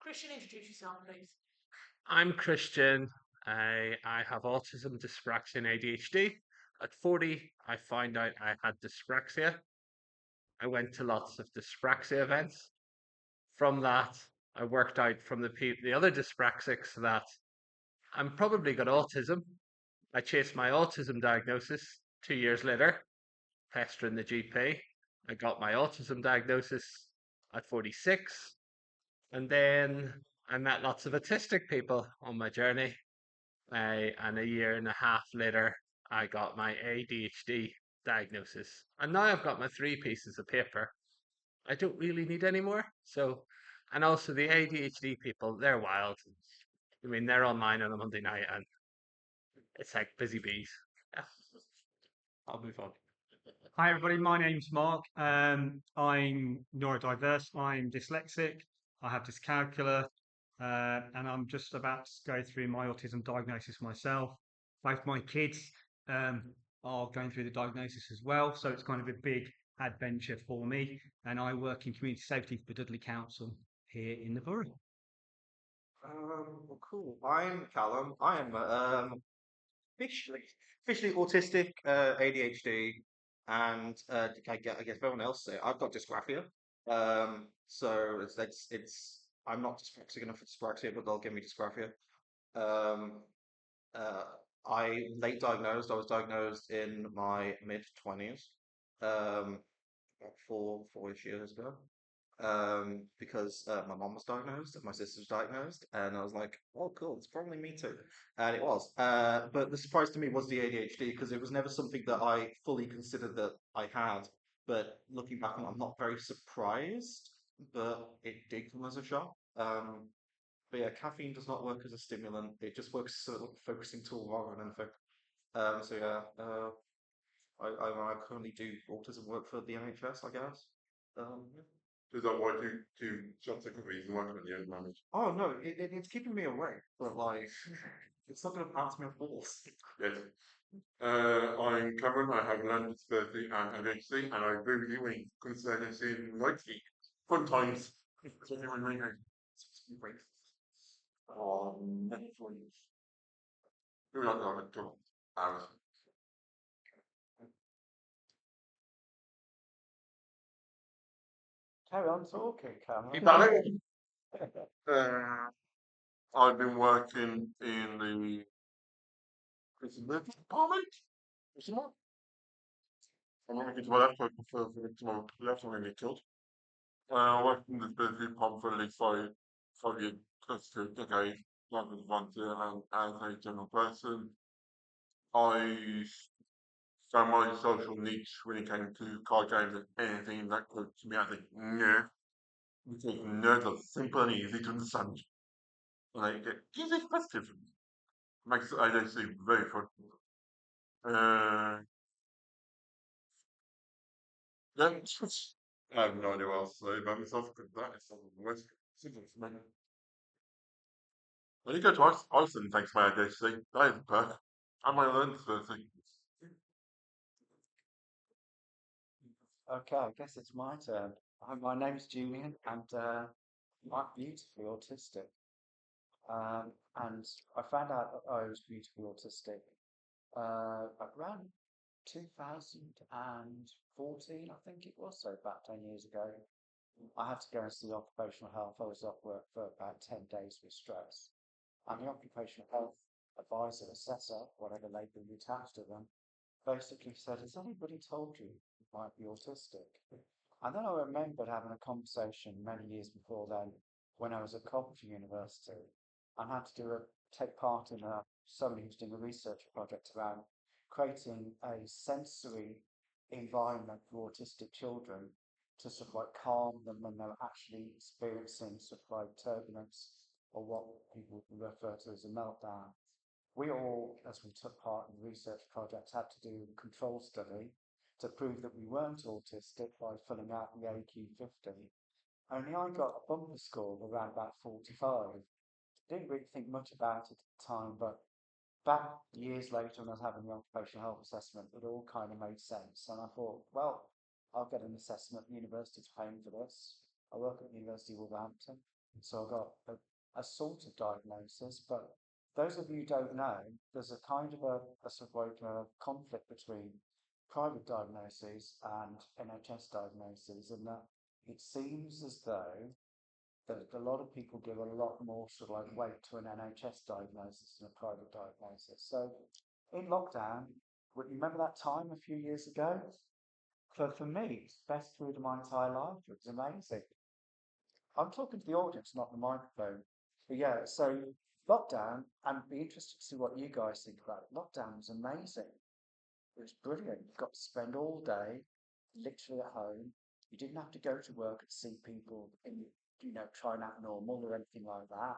Christian, introduce yourself, please. I'm Christian. I have autism, dyspraxia, and ADHD. At 40, I found out I had dyspraxia. I went to lots of dyspraxia events. From that, I worked out from the other dyspraxics that I'm probably got autism. I chased my autism diagnosis 2 years later, pestering the GP. I got my autism diagnosis at 46, and then I met lots of autistic people on my journey. And a year and a half later, I got my ADHD diagnosis. And now I've got my three pieces of paper. I don't really need any more. So, and also the ADHD people, they're wild. I mean, they're online on a Monday night and it's like busy bees. Yeah, I'll move on. Hi everybody, my name's Mark. I'm neurodiverse, I'm dyslexic, I have dyscalculia, and I'm just about to go through my autism diagnosis myself. Both my kids are going through the diagnosis as well, so it's kind of a big adventure for me. And I work in community safety for Dudley Council here in the borough. Well, cool. I'm Callum. I am officially autistic, ADHD, and I guess everyone else say I've got dysgraphia. So it's I'm not dyspraxic enough for dyspraxia, but they'll give me dysgraphia. Um, uh, I late diagnosed. I was diagnosed in my mid 20s, about four-ish years ago. Because my mom was diagnosed and my sister was diagnosed, and I was like, "Oh, cool, it's probably me too," and it was. But the surprise to me was the ADHD because it was never something that I fully considered that I had. But looking back on it, I'm not very surprised, but it did come as a shock. But yeah, caffeine does not work as a stimulant; it just works as a sort of focusing tool rather than anything. So yeah, I currently do autism work for the NHS, I guess. Yeah. Is that why do subsequently you work on your manage? Oh no, it's keeping me awake, but like it's not gonna pass me off balls. Yes. I'm Cameron, I have learned disability and ADHD, and I really really consider this in lightly. Fun times. Especially when we do not know it too. Carry on talking, Keep Cameron. Uh, I've been working in the disability department. Is it more? I'm not looking to my left, I prefer to look to my left, I'm going to be killed. I worked in the disability department for at least 5 years, close to a decade, like as a volunteer and as a general person. I found my social niche when it came to card games and anything that could to me as a nerd, because nerds are simple and easy to understand. And they get easy expressive. Makes ADHD very fun. Uh, yeah, I have no idea what else to say about myself because that is some of the most simple for me. When you go to Iceland, thanks to my ADHD, that is a perk. And my learning disability. Okay, I guess it's my turn. My name's Julian, and I'm beautifully autistic. And I found out that I was beautifully autistic around 2014, I think it was, so about 10 years ago. I had to go and see occupational health. I was off work for about 10 days with stress. And the occupational health advisor, assessor, whatever label you attach to them, basically said, "Has anybody told you you might be autistic?" And then I remembered having a conversation many years before then when I was at Coventry University and had to take part in somebody who's doing a research project around creating a sensory environment for autistic children to sort of like calm them when they're actually experiencing sort of like turbulence or what people refer to as a meltdown. We all, as we took part in the research project, had to do a control study to prove that we weren't autistic by filling out the AQ50. Only I got a bumper score of around about 45. Didn't really think much about it at the time, but back years later when I was having the occupational health assessment, it all kind of made sense. And I thought, well, I'll get an assessment, the university's paying for this. I work at the University of Wolverhampton. So I got a sort of diagnosis, but those of you who don't know, there's a kind of a sort of like a conflict between private diagnoses and NHS diagnoses, and that it seems as though that a lot of people give a lot more sort of like weight to an NHS diagnosis than a private diagnosis. So in lockdown, remember that time a few years ago? For me, it's the best food of my entire life. It was amazing. I'm talking to the audience, not the microphone. But yeah, so lockdown, and be interested to see what you guys think about it. Lockdown was amazing. It was brilliant. You got to spend all day literally at home. You didn't have to go to work and see people and try and act normal or anything like that.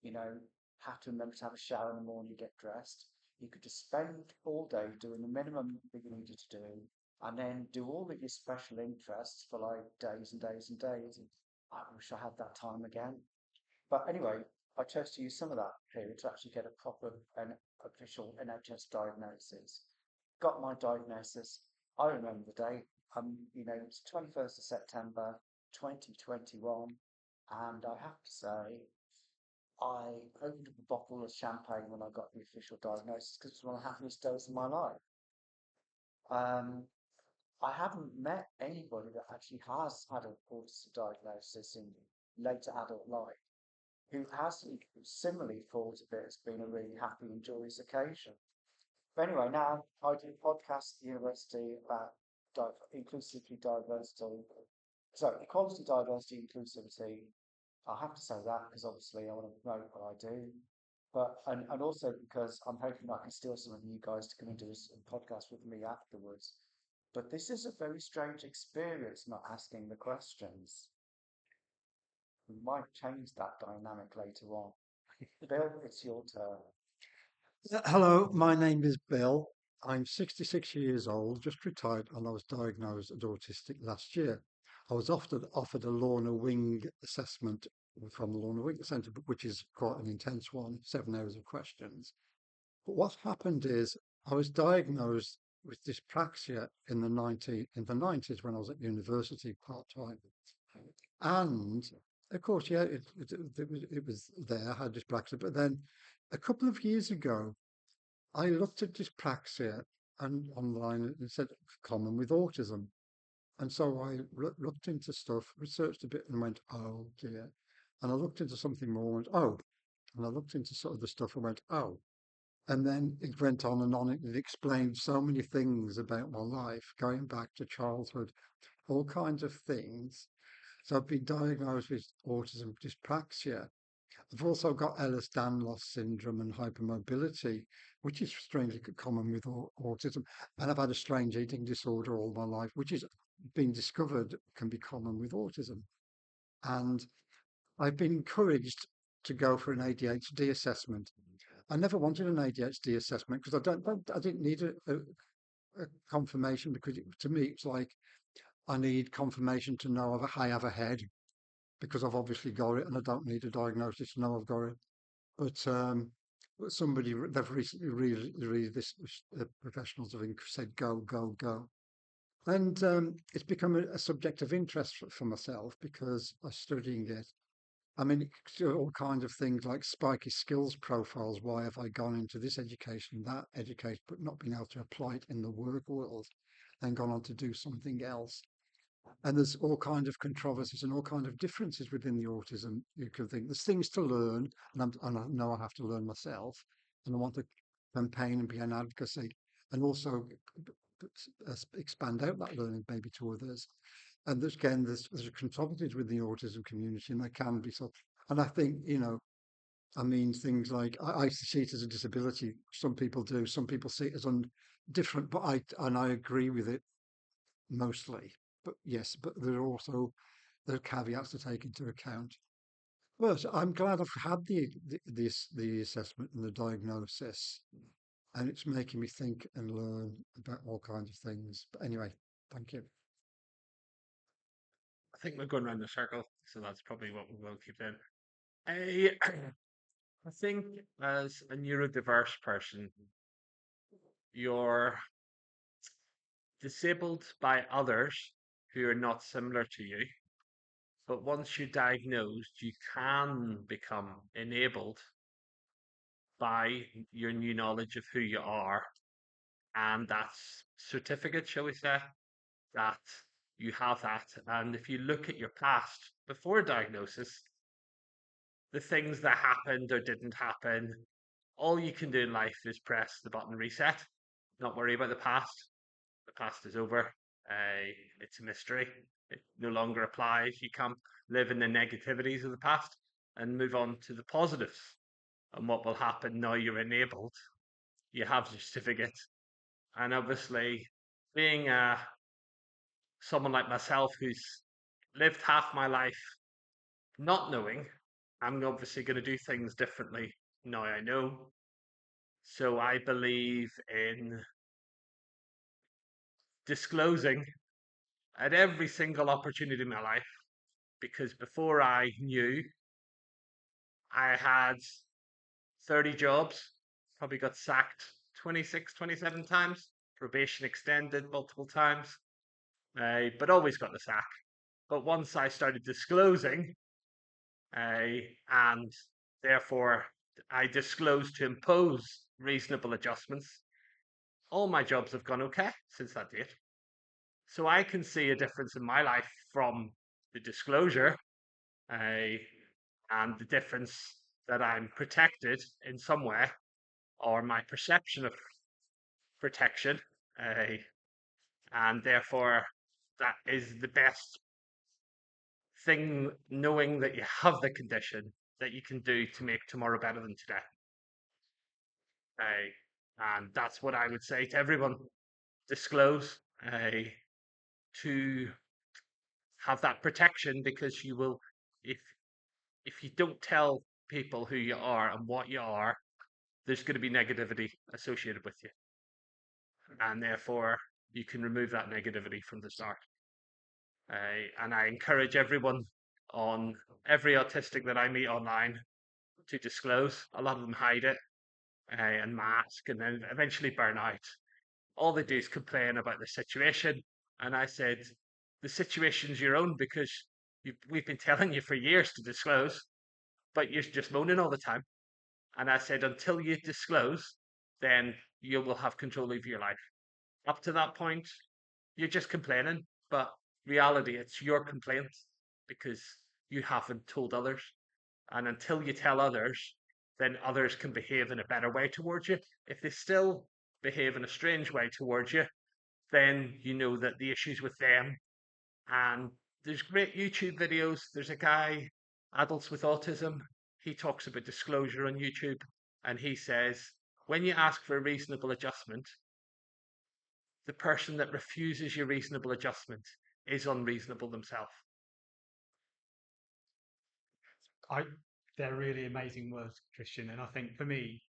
You know, have to remember to have a shower in the morning, get dressed. You could just spend all day doing the minimum that you needed to do, and then do all of your special interests for like days and days and days. I wish I had that time again. But anyway, I chose to use some of that period to actually get a proper and official NHS diagnosis. Got my diagnosis. I remember the date. It's 21st of September 2021, and I have to say, I opened up a bottle of champagne when I got the official diagnosis because it was one of the happiest days of my life. Um, I haven't met anybody that actually has had an autism diagnosis in later adult life who hasn't similarly thought of it as being a really happy and joyous occasion. But anyway, now I do podcasts at the university about inclusivity, diversity, equality, diversity, inclusivity. I have to say that because obviously I want to promote what I do, but and also because I'm hoping I can steal some of you guys to come and do a podcast with me afterwards. But this is a very strange experience, not asking the questions. We might change that dynamic later on. Bill, it's your turn. Hello, my name is Bill. I'm 66 years old, just retired, and I was diagnosed as autistic last year. I was offered a Lorna Wing assessment from the Lorna Wing Centre, which is quite an intense one, 7 hours of questions. But what happened is I was diagnosed with dyspraxia in the 90s when I was at university part time. And of course, yeah, it was there, I had dyspraxia. But then a couple of years ago, I looked at dyspraxia and online and it said common with autism. And so I looked into stuff, researched a bit and went, oh dear. And I looked into something more and went, oh. And I looked into sort of the stuff and went, oh. And then it went on and on. It explained so many things about my life, going back to childhood, all kinds of things. So I've been diagnosed with autism dyspraxia. I've also got Ehlers-Danlos syndrome and hypermobility, which is strangely common with autism. And I've had a strange eating disorder all my life, which is been discovered can be common with autism. And I've been encouraged to go for an ADHD assessment. I never wanted an ADHD assessment because I didn't need a confirmation because to me it's like I need confirmation to know I have a head because I've obviously got it and I don't need a diagnosis to know I've got it. But they've recently really this professionals have said go, and it's become a subject of interest for myself because I'm studying it. I mean, all kinds of things like spiky skills profiles. Why have I gone into this education, that education, but not been able to apply it in the work world, and gone on to do something else? And there's all kinds of controversies and all kinds of differences within the autism. You can think there's things to learn, and I know I have to learn myself, and I want to campaign and be an advocacy, and also expand out that learning maybe to others. And there's controversies with the autism community, and there can be so. And I think I mean things like I see it as a disability. Some people do. Some people see it as different, but I agree with it mostly. But yes, but there are caveats to take into account. Well, so I'm glad I've had the assessment and the diagnosis, and it's making me think and learn about all kinds of things. But anyway, thank you. I think we're going around the circle, so that's probably what we will keep doing. I, I think as a neurodiverse person, you're disabled by others who are not similar to you. But once you're diagnosed, you can become enabled by your new knowledge of who you are and that certificate, shall we say, that you have that. And if you look at your past before diagnosis, the things that happened or didn't happen, all you can do in life is press the button reset, not worry about the past. The past is over. It's a mystery. It no longer applies. You can't live in the negativities of the past and move on to the positives. And what will happen now you're enabled, you have the certificate. And obviously, being someone like myself who's lived half my life not knowing, I'm obviously going to do things differently now I know. So I believe in disclosing at every single opportunity in my life, because before I knew, I had 30 jobs, probably got sacked 26, 27 times, probation extended multiple times, but always got the sack. But once I started disclosing, and therefore I disclosed to impose reasonable adjustments, all my jobs have gone okay since that date. So I can see a difference in my life from the disclosure, and the difference that I'm protected in some way, or my perception of protection, and therefore that is the best thing, knowing that you have the condition that you can do to make tomorrow better than today. And that's what I would say to everyone: disclose, to have that protection, because you will, if you don't tell people who you are and what you are, there's going to be negativity associated with you, and therefore you can remove that negativity from the start. And I encourage everyone, on every autistic that I meet online, to disclose. A lot of them hide it, and mask, and then eventually burn out. All they do is complain about the situation. And I said, the situation's your own, because we've been telling you for years to disclose, but you're just moaning all the time. And I said, until you disclose, then you will have control of your life. Up to that point, you're just complaining, but reality, it's your complaint because you haven't told others. And until you tell others, then others can behave in a better way towards you. If they still behave in a strange way towards you, then you know that the issue's with them. And there's great YouTube videos. There's a guy, Adults with Autism, he talks about disclosure on YouTube, and he says, when you ask for a reasonable adjustment, the person that refuses your reasonable adjustment is unreasonable themselves. They're really amazing words, Christian. And I think for me,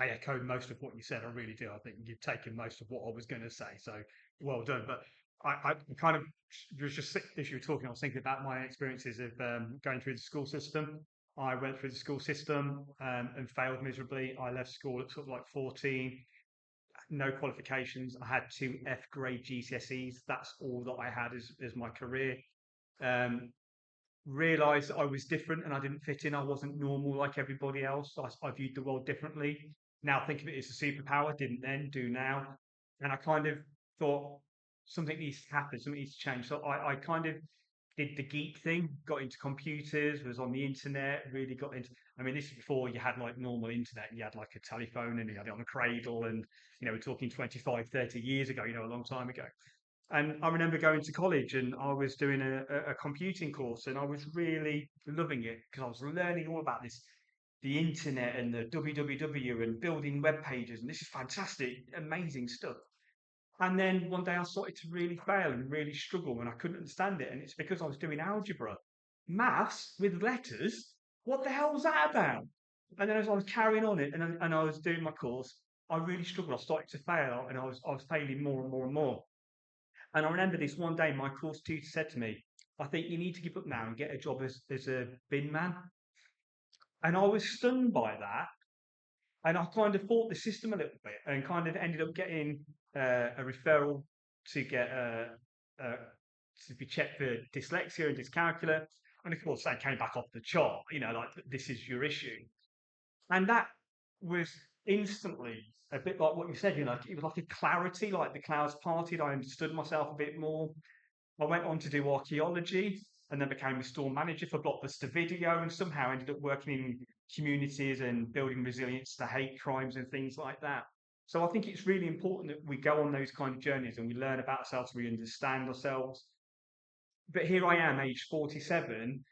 I echo most of what you said. I really do. I think you've taken most of what I was going to say. So well done. But I kind of was just, as you were talking, I was thinking about my experiences of going through the school system. I went through the school system and failed miserably. I left school at sort of like 14, no qualifications. I had 2 F grade GCSEs. That's all that I had as my career. Um, Realized that I was different and I didn't fit in. I wasn't normal like everybody else. I viewed the world differently. Now think of it as a superpower. Didn't then, do now. And I kind of thought something needs to happen, something needs to change. So I kind of did the geek thing, got into computers, was on the internet, really got into. I mean, this is before you had like normal internet. You had like a telephone and you had it on a cradle, and we're talking 25, 30 years ago, a long time ago. And I remember going to college and I was doing a computing course and I was really loving it because I was learning all about the internet and the www and building web pages. And this is fantastic, amazing stuff. And then one day I started to really fail and really struggle and I couldn't understand it. And it's because I was doing algebra, maths with letters. What the hell was that about? And then as I was carrying on it and I was doing my course, I really struggled. I started to fail and I was failing more and more and more. And I remember this one day, my course tutor said to me, I think you need to give up now and get a job as a bin man. And I was stunned by that. And I kind of fought the system a little bit and kind of ended up getting a referral to get a to be checked for dyslexia and dyscalculia. And of course, they came back off the chart, like this is your issue. And that was instantly a bit like what you said, it was like a clarity, like the clouds parted. I understood myself a bit more. I went on to do archaeology and then became a store manager for Blockbuster Video and somehow ended up working in communities and building resilience to hate crimes and things like that. So I think it's really important that we go on those kind of journeys and we learn about ourselves, we understand ourselves. But here I am, age 47,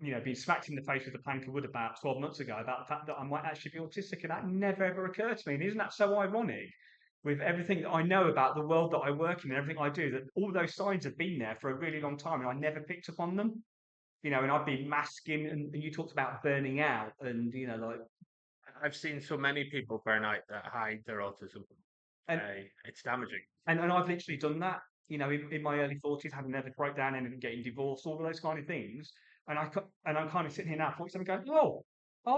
being smacked in the face with a plank of wood about 12 months ago about the fact that I might actually be autistic, and that never ever occurred to me. And isn't that so ironic? With everything that I know about the world that I work in and everything I do, that all those signs have been there for a really long time, and I never picked up on them. And I've been masking, and you talked about burning out, and like, I've seen so many people burn out that hide their autism. and It's damaging. and I've literally done that. In my early 40s, had a nervous breakdown, ended up getting divorced, all of those kind of things. And I'm kind of sitting here now, 47, going, oh,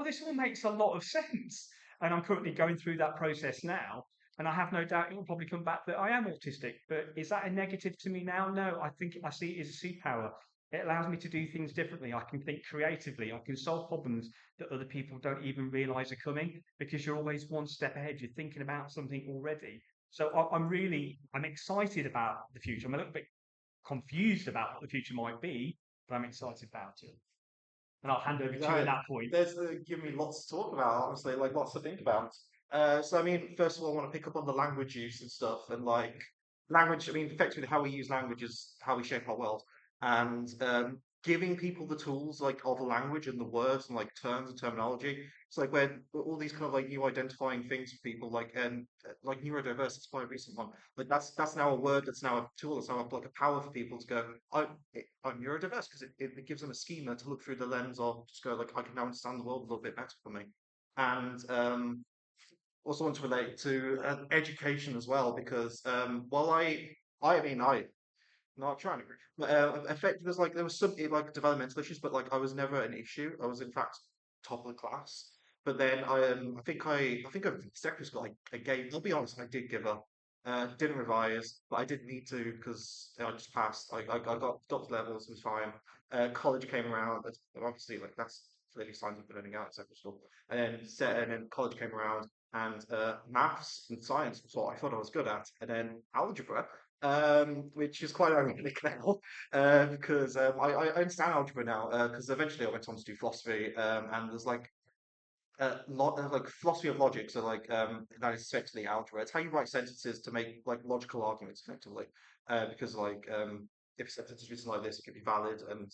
this all makes a lot of sense. And I'm currently going through that process now. And I have no doubt it will probably come back that I am autistic. But is that a negative to me now? No, I think I see it as a superpower. It allows me to do things differently. I can think creatively. I can solve problems that other people don't even realize are coming, because you're always one step ahead. You're thinking about something already. So I'm excited about the future. I'm a little bit confused about what the future might be, but I'm excited about it. And I'll hand over to you at that point. There's give me lots to talk about, honestly, like lots to think about. So I mean, first of all, I want to pick up on the language use and stuff, and like language. I mean, effectively, how we use language is how we shape our world, and giving people the tools like of a language and the words and like terms and terminology. It's like when all these kind of like new identifying things for people, like neurodiverse. It's quite a recent one. Like that's now a word. That's now a tool. It's now like a power for people to go. I'm neurodiverse because it gives them a schema to look through the lens of just go like I can now understand the world a little bit better for me, and also want to relate to education as well because while I mean I not trying to agree, but effectively there was some like developmental issues, but like I was never an issue. I was in fact top of the class. But then I think over secondary school I gave. I'll be honest, I did give up. Didn't revise, but I didn't need to because I just passed. I got to levels, it was fine. College came around. Obviously, like that's clearly signs of burning out at secondary school. And then college came around, and maths and science was what I thought I was good at, and then algebra, which is quite ironic now, because I understand algebra now, because eventually I went on to do philosophy, and there's like philosophy of logic, so that is effectively algebra. It's how you write sentences to make like logical arguments effectively, because if a sentence is written like this, it can be valid and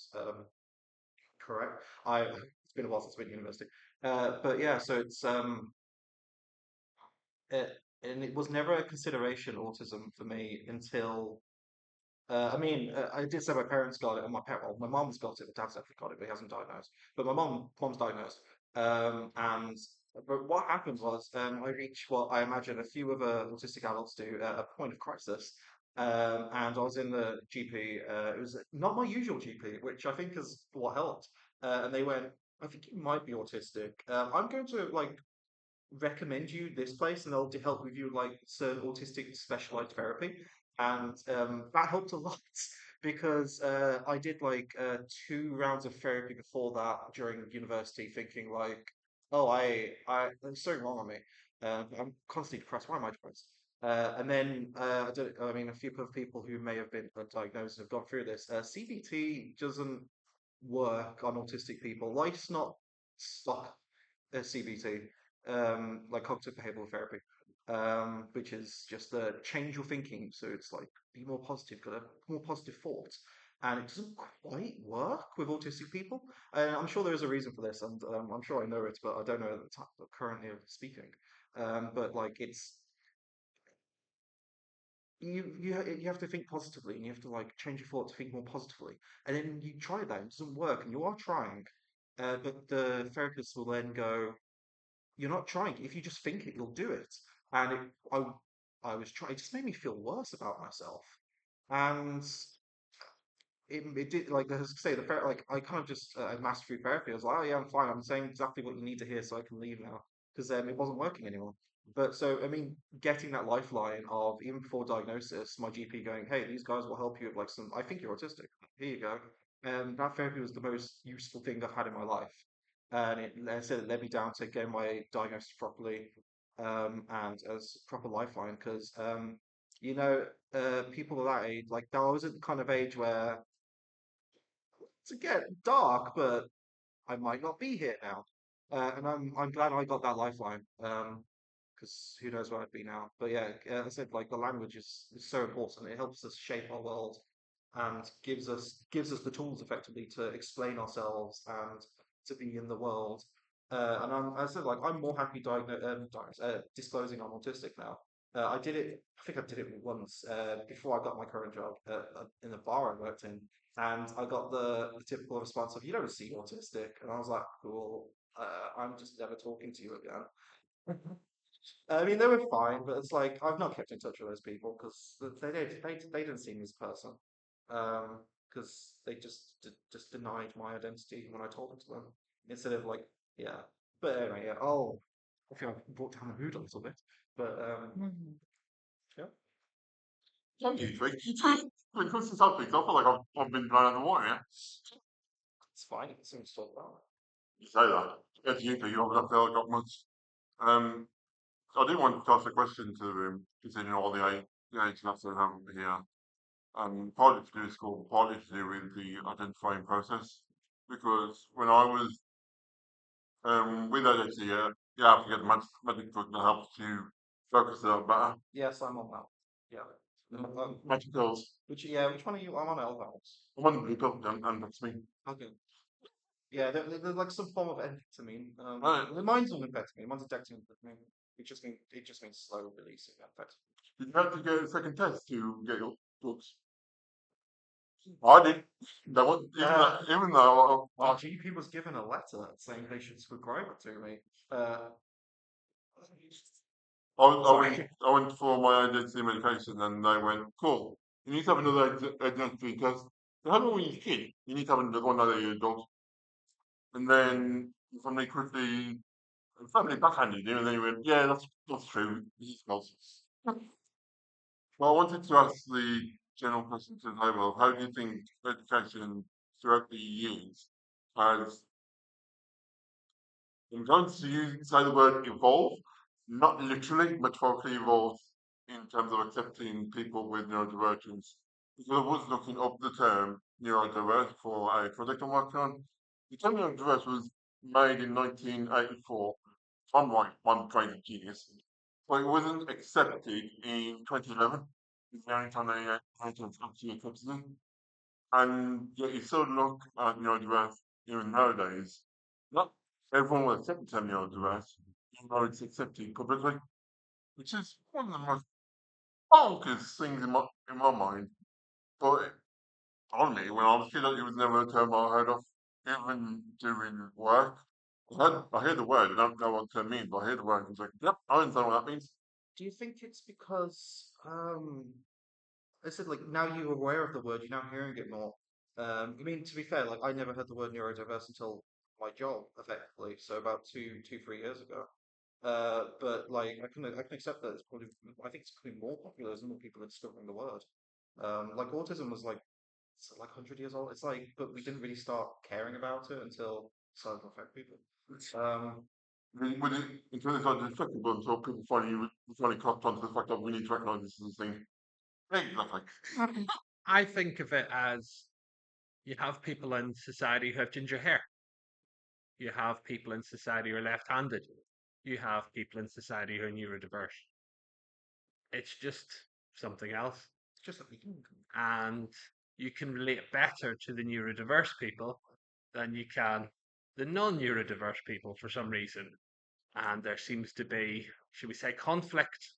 correct. It's been a while since I've been to university, but yeah, so it, and it was never a consideration autism for me until I mean, I did say my parents got it, and my mom's got it. My dad's definitely got it, but he hasn't diagnosed. But my mom's diagnosed. And but what happened was, I reached what I imagine a few other autistic adults do, a point of crisis. And I was in the GP. It was not my usual GP, which I think is what helped. And they went, "I think you might be autistic. I'm going to like recommend you this place and they'll help with you like certain autistic specialized therapy." And that helped a lot because I did like 2 rounds of therapy before that during university, thinking like, oh, there's something wrong with me. I'm constantly depressed. Why am I depressed? And then I mean, a few other people who may have been diagnosed have gone through this. CBT doesn't work on autistic people. Life's not stuck CBT, like cognitive behavioral therapy, which is just change your thinking. So it's like be more positive, got a more positive thoughts. And it doesn't quite work with autistic people. I'm sure there is a reason for this, and I'm sure I know it, but I don't know at the time currently of speaking. But like it's you have to think positively, and you have to like change your thought to think more positively. And then you try that, it doesn't work, and you are trying, but the therapist will then go, you're not trying. If you just think it, you'll do it. And I was trying. It just made me feel worse about myself. And it did, like, as I say, like, I kind of just mastered through therapy. I was like, oh, yeah, I'm fine. I'm saying exactly what you need to hear so I can leave now. Because it wasn't working anymore. But so, I mean, getting that lifeline of even before diagnosis, my GP going, "Hey, these guys will help you with like some. I think you're autistic. Here you go." And that therapy was the most useful thing I've had in my life. And like I said, it led me down to getting my diagnosis properly, and as proper lifeline. Because you know, people of that age, like I was at the kind of age where to get dark, but I might not be here now. And I'm glad I got that lifeline. Because who knows where I'd be now. But yeah, as I said, like the language is so important. It helps us shape our world and gives us the tools effectively to explain ourselves and to be in the world. And as I said, like I'm more happy disclosing I'm autistic now. I did it. I think I did it once before I got my current job in the bar I worked in, and I got the typical response of "You don't seem autistic," and I was like, "Cool, I'm just never talking to you again." I mean, they were fine, but it's like I've not kept in touch with those people because they didn't see me as a person, because they just denied my identity when I told them to them instead of like yeah. But anyway, yeah. Oh, I think I've brought down the mood a little bit, but yeah, Thank you, Twig. When Christmas topics, I feel like I've been blown out of the water, yeah? it's fine. It's something to talk about. You say that. As you do, you haven't felt got much. Um, I did want to ask a question to considering all the age gaps that I have here. Partly to do with school, partly to do with the identifying process. Because when I was with ADHD, you have to get the magic drug that helps you focus a lot better. Yes, I'm on that. Yeah. Magic pills. Which one are you? I'm on Elvals. I'm on the blue pill, and that's me. Okay. Yeah, they're like some form of amphetamine. Right. Mine's not amphetamine. Mine's a dexamphetamine. It just means slow releasing amphetamine. Did you have to get a second test to get your books? I did. That was even though Our GP was given a letter saying they should prescribe it to me. Sorry. I went for my identity medication, and they went, "Cool. You need to have another identity test. They have it when you're a kid. You need to have another one now that you're an adult." And then somebody quickly, somebody backhanded you, and then you went, "Yeah, that's true. He's false." Well, I wanted to ask the general question to the table. How do you think education throughout the years has, I'm going to say the word evolve, not literally, metaphorically evolve in terms of accepting people with neurodivergence? Because I was looking up the term neurodiverse for a project I'm working on. The term neurodiverse was made in 1984. I'm right, one crazy genius. But it wasn't accepted in 2011. It's the only time they actually accepted it. And yet you still look at neurodiverse even nowadays. Not everyone will accept the term neurodiverse, even though it's accepted publicly, which is one of the most bonkers things in my mind. But only when I was a kid, it was never a term I heard of, even doing work. I hear the word, I don't know what the term means, but I hear the word and it's like, yep, I understand what that means. Do you think it's because I said like now you're aware of the word, you're now hearing it more. I mean to be fair, like I never heard the word neurodiverse until my job, effectively. So about 3 years ago. But like I can accept that it's probably I think it's becoming more popular as more people are discovering the word. Like autism was like it's like 100 years old. It's like but we didn't really start caring about it until it started to affect people. Um, With it, until it's not despicable, until people finally caught on to the fact that we need to recognise this as a thing. Exactly. I think of it as you have people in society who have ginger hair. You have people in society who are left-handed. You have people in society who are neurodiverse. It's just something else. it's just that we can. And you can relate better to the neurodiverse people than you can the non-neurodiverse people for some reason. And there seems to be, should we say, conflict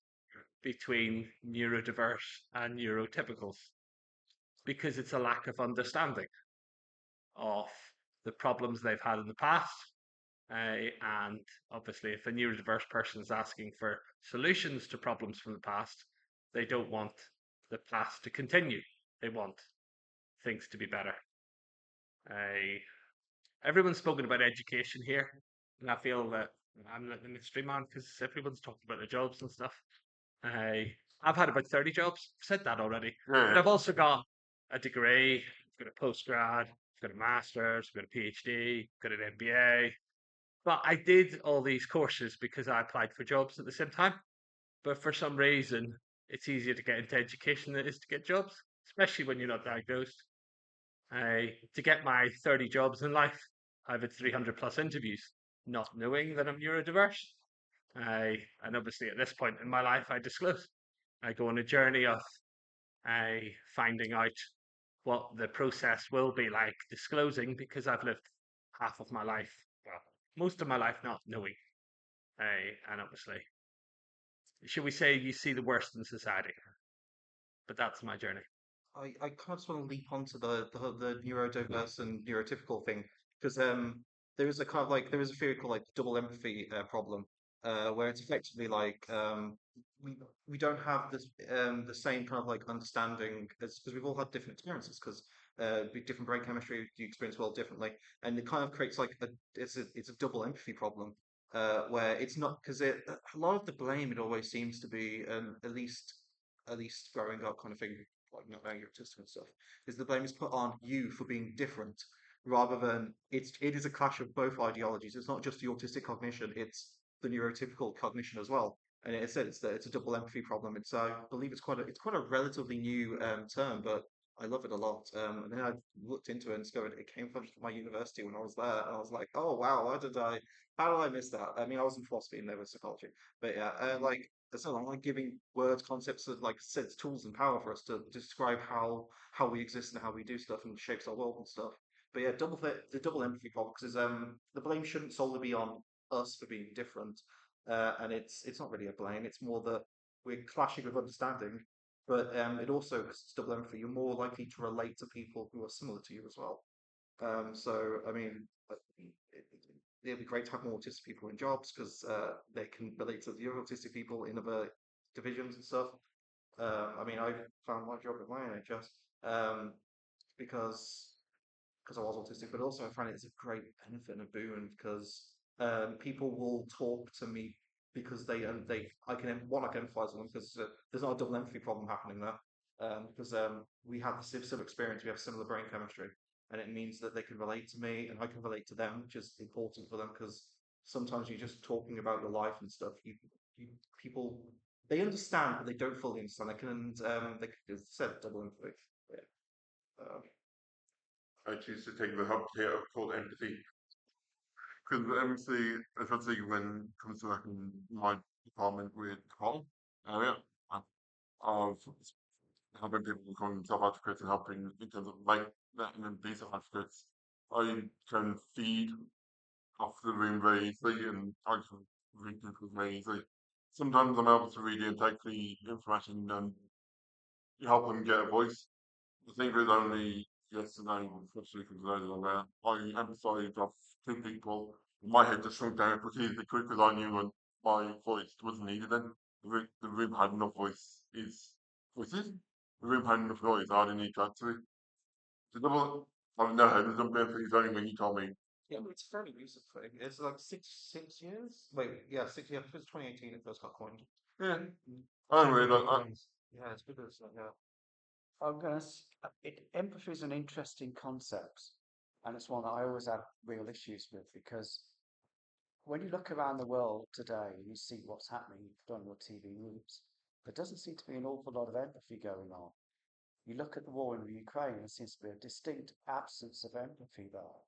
between neurodiverse and neurotypicals because it's a lack of understanding of the problems they've had in the past. And obviously, if a neurodiverse person is asking for solutions to problems from the past, they don't want the past to continue. They want things to be better. Everyone's spoken about education here, and I feel that I'm like the mystery man because everyone's talking about their jobs and stuff. I've had about 30 jobs. I've said that already. But Yeah, I've also got a degree, I've got a postgrad, I've got a master's, I've got a PhD, I've got an MBA. But I did all these courses because I applied for jobs at the same time. But for some reason, it's easier to get into education than it is to get jobs, especially when you're not diagnosed. To get my 30 jobs in life, I've had 300 plus interviews, not knowing that I'm neurodiverse. And obviously, at this point in my life, I disclose. I go on a journey of finding out what the process will be like disclosing because I've lived half of my life, well, most of my life not knowing. And obviously, should we say you see the worst in society? But that's my journey. I kind of just want to leap onto the neurodiverse and neurotypical thing because there is a kind of like there is a theory called like double empathy problem where it's effectively like we we don't have this the same kind of like understanding as because we've all had different experiences because with different brain chemistry you experience world differently and it kind of creates like it's a double empathy problem where it's not because it a lot of the blame it always seems to be at least growing up kind of thing like not knowing your autistic and stuff, is the blame is put on you for being different rather than it is a clash of both ideologies. It's not just the autistic cognition, it's the neurotypical cognition as well. And it said it's a double empathy problem. It's I believe it's quite a relatively new term, but I love it a lot. And then I looked into it and discovered it came from my university when I was there, and I was like, oh wow, how did I miss that? I mean, I was in philosophy and never psychology, but yeah, like it's not like giving words, concepts, of like sense, tools, and power for us to describe how we exist and how we do stuff and shapes our world and stuff. But yeah, the double empathy problem because the blame shouldn't solely be on us for being different, and it's not really a blame. It's more that we're clashing with understanding, but it also it's double empathy. You're more likely to relate to people who are similar to you as well. So I mean, it'd be great to have more autistic people in jobs because they can relate to the other autistic people in other divisions and stuff. I mean, I found my job at my NHS um, because because I was autistic, but also I find it's a great benefit and a boon because people will talk to me because they I can one I can empathize with them because there's not a double empathy problem happening there because we have the similar experience, we have similar brain chemistry, and it means that they can relate to me and I can relate to them, which is important for them because sometimes you're just talking about your life and stuff. You people they understand, but they don't fully understand. They can they as I said double empathy. Yeah. Um, I choose to take the hub here called empathy. Because empathy, especially when it comes to like in my department with Paul area, I- of helping people become self advocates and helping in terms of like letting them be self advocates, I can feed off the room very easily and I can read people very easily. Sometimes I'm able to really take the information and help them get a voice. I think it was only yesterday, especially because those are aware, I emphasised off two people. My head just shrunk down repeatedly quick because I knew when my voice wasn't needed then. The room had enough voices. The room had enough noise, I didn't need to add to it. The double, I don't know how the double things only when you told me. Yeah, but it's a fairly recent thing. It's like six years. Wait, yeah, 6 years. It was 2018 it first got coined. Yeah, Mm. I don't really, Yeah, it's good. Yeah. I'm going to. Empathy is an interesting concept, and it's one that I always have real issues with because when you look around the world today and you see what's happening, you put on your TV news, there doesn't seem to be an awful lot of empathy going on. You look at the war in the Ukraine, there seems to be a distinct absence of empathy there.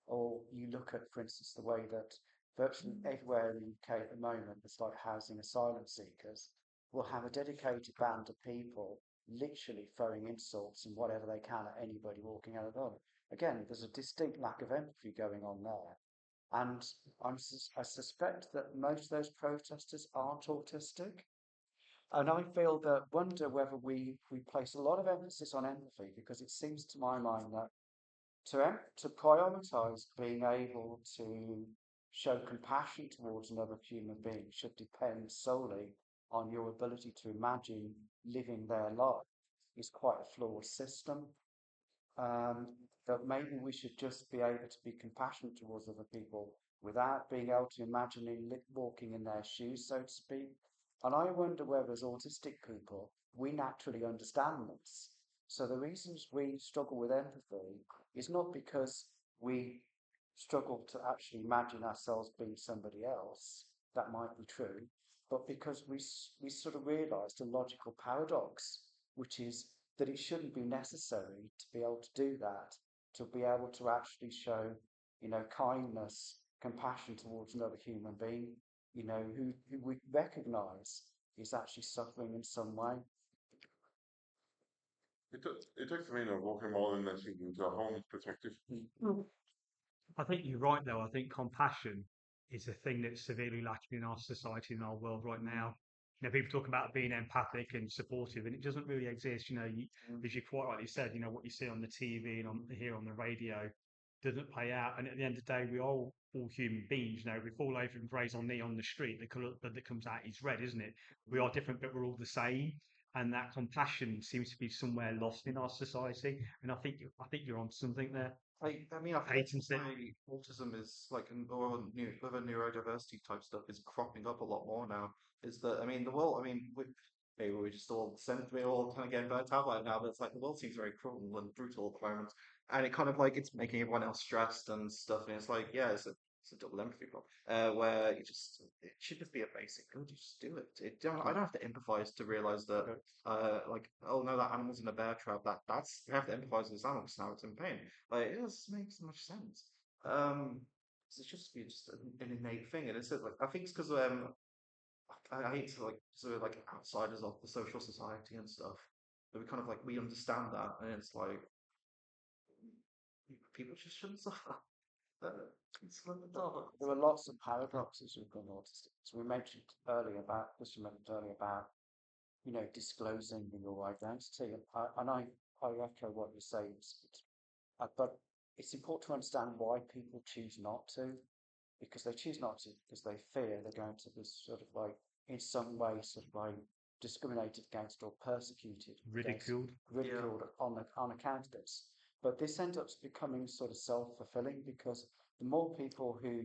Or you look at, for instance, the way that virtually everywhere in the UK at the moment, it's like housing asylum seekers, will have a dedicated band of people literally throwing insults and whatever they can at anybody walking out of them. Again, there's a distinct lack of empathy going on there. And I suspect that most of those protesters aren't autistic. And I feel that wonder whether we place a lot of emphasis on empathy because it seems to my mind that to prioritize being able to show compassion towards another human being should depend solely on your ability to imagine living their life is quite a flawed system. Um, that maybe we should just be able to be compassionate towards other people without being able to imagine walking in their shoes, so to speak. And I wonder whether, as autistic people, we naturally understand this. So the reasons we struggle with empathy is not because we struggle to actually imagine ourselves being somebody else. That might be true, but because we sort of realised a logical paradox, which is that it shouldn't be necessary to be able to do that, to be able to actually show, kindness, compassion towards another human being, who we recognise is actually suffering in some way. It takes me a walking more than anything into a home perspective. I think you're right, though. I think compassion is a thing that's severely lacking in our society, in our world right now. People talk about being empathic and supportive, and it doesn't really exist. As you quite rightly said, what you see on the TV and here on the radio doesn't play out. And at the end of the day, we are all human beings. We fall over and graze on knee on the street. The colour that comes out is red, isn't it? We are different, but we're all the same. And that compassion seems to be somewhere lost in our society. And I think you're on something there. I mean, I think Patents that's it. why autism is like, or other neurodiversity type stuff is cropping up a lot more now. Is that, I mean, the world, I mean, maybe we're just all we're all kind of getting burnt out right now, but it's like the world seems very cruel and brutal at the moment. And it kind of like, it's making everyone else stressed and stuff. And it's like, yeah, it's a double empathy problem, where it should just be a basic good. You just do it. I don't have to empathize to realize that, like, oh no, that animal's in a bear trap. That's, you have to empathize with this animal because now it's in pain. Like, it just makes so much sense. So it's just an innate thing, and it's like, I think it's because I hate to like sort of like outsiders of the social society and stuff. But we kind of like we understand that, and it's like people just shouldn't suffer. It's like, oh, There are lots of paradoxes with being autistic. So we mentioned earlier about, disclosing your identity. And I echo what you say, but it's important to understand why people choose not to, because they choose not to because they fear they're going to be sort of like, in some way, sort of like discriminated against or persecuted, Ridiculed. ridiculed on account of this. But this ends up becoming sort of self-fulfilling because the more people who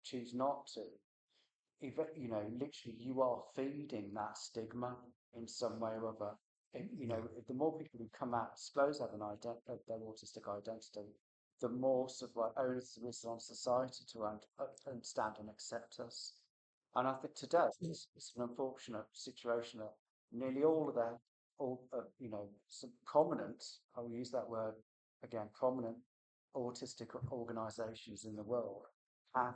choose not to, literally you are feeding that stigma in some way or other. The more people who come out, disclose have their autistic identity, the more sort of like onus there is on society to understand and accept us. And I think today it's an unfortunate situation that nearly all of their, some prominent, I will use that word again, prominent autistic organisations in the world have,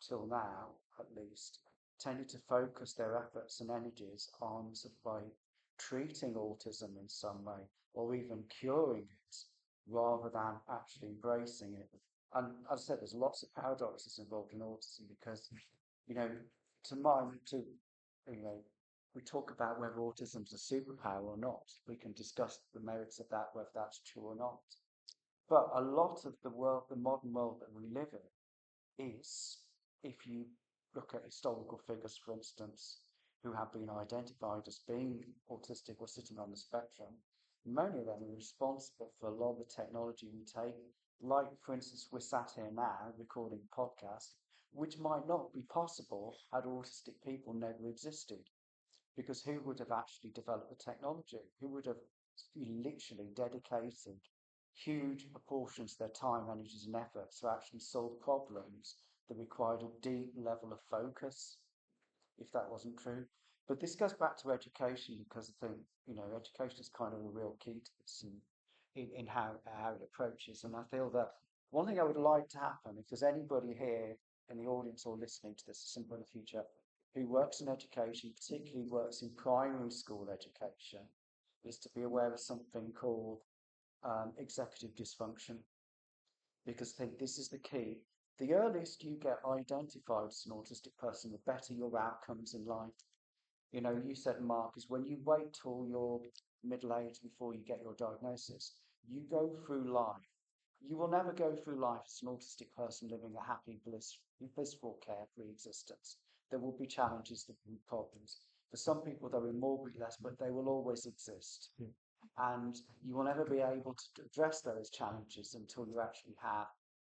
till now at least, tended to focus their efforts and energies on sort of like treating autism in some way or even curing it rather than actually embracing it. And as I said, there's lots of paradoxes involved in autism because, you know, you know, we talk about whether autism's a superpower or not. We can discuss the merits of that, whether that's true or not. But a lot of the world, the modern world that we live in, is, if you look at historical figures, for instance, who have been identified as being autistic or sitting on the spectrum, many of them are responsible for a lot of the technology we take. Like, for instance, we're sat here now recording a podcast, which might not be possible had autistic people never existed. Because who would have actually developed the technology? Who would have literally dedicated huge proportions of their time, energies, and efforts to actually solve problems that required a deep level of focus, if that wasn't true? But this goes back to education because I think, education is kind of a real key to this in how it approaches. And I feel that one thing I would like to happen, if there's anybody here in the audience or listening to this at some point in the future who works in education, particularly works in primary school education, is to be aware of something called executive dysfunction. Because I think this is the key. The earliest you get identified as an autistic person, the better your outcomes in life. You said, Mark, is when you wait till you're middle age before you get your diagnosis, you go through life. You will never go through life as an autistic person living a happy, blissful, carefree existence. There will be challenges, there will be problems. For some people, they will more be less, but they will always exist. And you will never be able to address those challenges until you actually have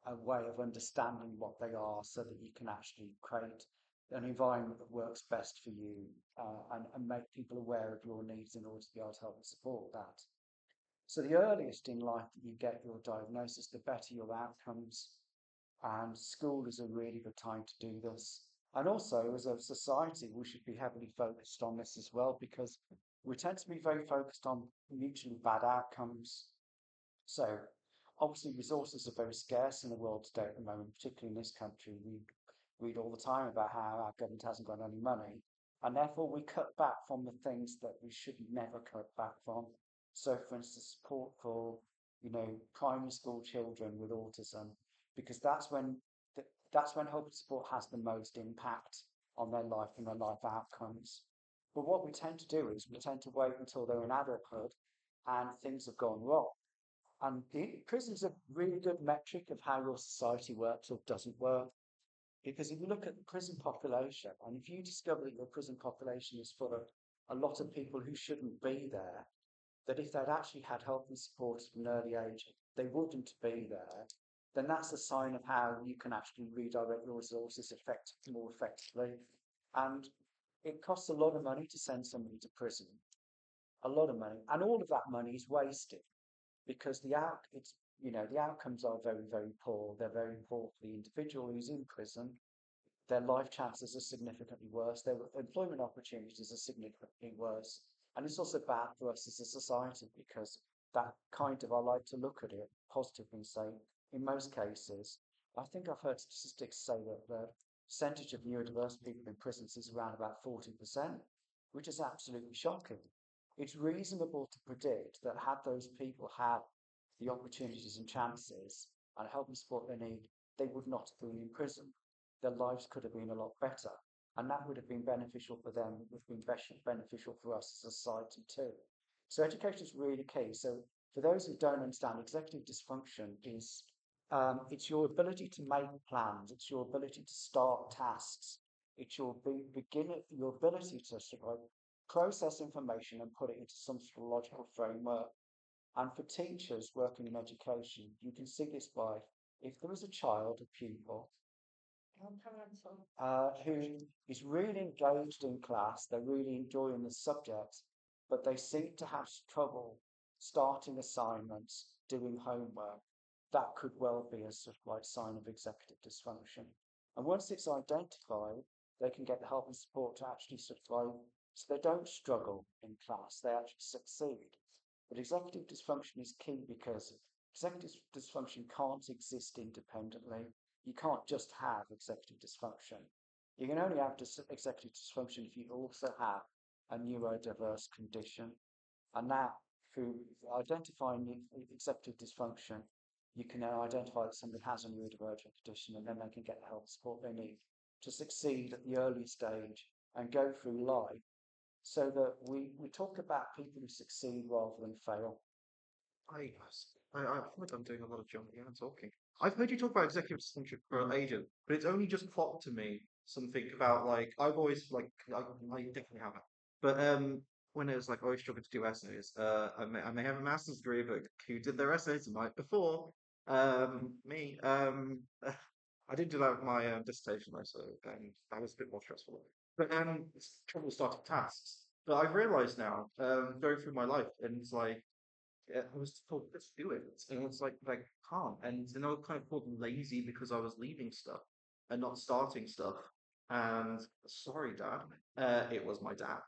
a way of understanding what they are so that you can actually create an environment that works best for you, and make people aware of your needs in order to be able to help and support that. So the earliest in life that you get your diagnosis, the better your outcomes. And school is a really good time to do this. And also, as a society, we should be heavily focused on this as well, because we tend to be very focused on mutually bad outcomes. So, obviously, resources are very scarce in the world today at the moment, particularly in this country. We read all the time about how our government hasn't got any money, and therefore we cut back from the things that we should never cut back from. So, for instance, support for primary school children with autism, because that's when help and support has the most impact on their life and their life outcomes. But what we tend to do is we tend to wait until they're in adulthood and things have gone wrong. And the prison's a really good metric of how your society works or doesn't work. Because if you look at the prison population, and if you discover that your prison population is full of a lot of people who shouldn't be there, that if they'd actually had help and support at an early age, they wouldn't be there, then that's a sign of how you can actually redirect your resources more effectively. And it costs a lot of money to send somebody to prison, a lot of money, and all of that money is wasted because the outcomes are very, very poor. They're very poor for the individual who's in prison. Their life chances are significantly worse. Their employment opportunities are significantly worse. And it's also bad for us as a society because that kind of, I like to look at it positively and say, in most cases, I think I've heard statistics say that the percentage of neurodiverse people in prisons is around about 40%, which is absolutely shocking. It's reasonable to predict that had those people had the opportunities and chances and help and support they need, they would not have been in prison. Their lives could have been a lot better. And that would have been beneficial for them, it would have been beneficial for us as a society too. So education is really key. So for those who don't understand, executive dysfunction is it's your ability to make plans, it's your ability to start tasks, it's your your ability to sort of process information and put it into some sort of logical framework. And for teachers working in education, you can see this by if there is a child, a pupil, who is really engaged in class, they're really enjoying the subject, but they seem to have trouble starting assignments, doing homework. That could well be a sort of like sign of executive dysfunction. And once it's identified, they can get the help and support to actually sort of like, so they don't struggle in class, they actually succeed. But executive dysfunction is key because executive dysfunction can't exist independently. You can't just have executive dysfunction. You can only have executive dysfunction if you also have a neurodiverse condition. And that, through identifying executive dysfunction, you can now identify that somebody has a neurodivergent condition and then they can get the help and support they need to succeed at the early stage and go through life so that we talk about people who succeed rather than fail. I feel like I'm doing a lot of jumping and talking. I've heard you talk about executive dysfunction for ages, but it's only just popped to me something about like I've always I definitely haven't. But when it was like always struggled to do essays, I may have a master's degree, but who did their essays the night before? Me. I did do that with my dissertation though, so that was a bit more stressful. But it's trouble starting tasks. But I've realised now, going through my life, and it's like I was told, let's do it. And it's like, can't. And then I was kind of called lazy because I was leaving stuff and not starting stuff. And sorry, Dad. It was my dad.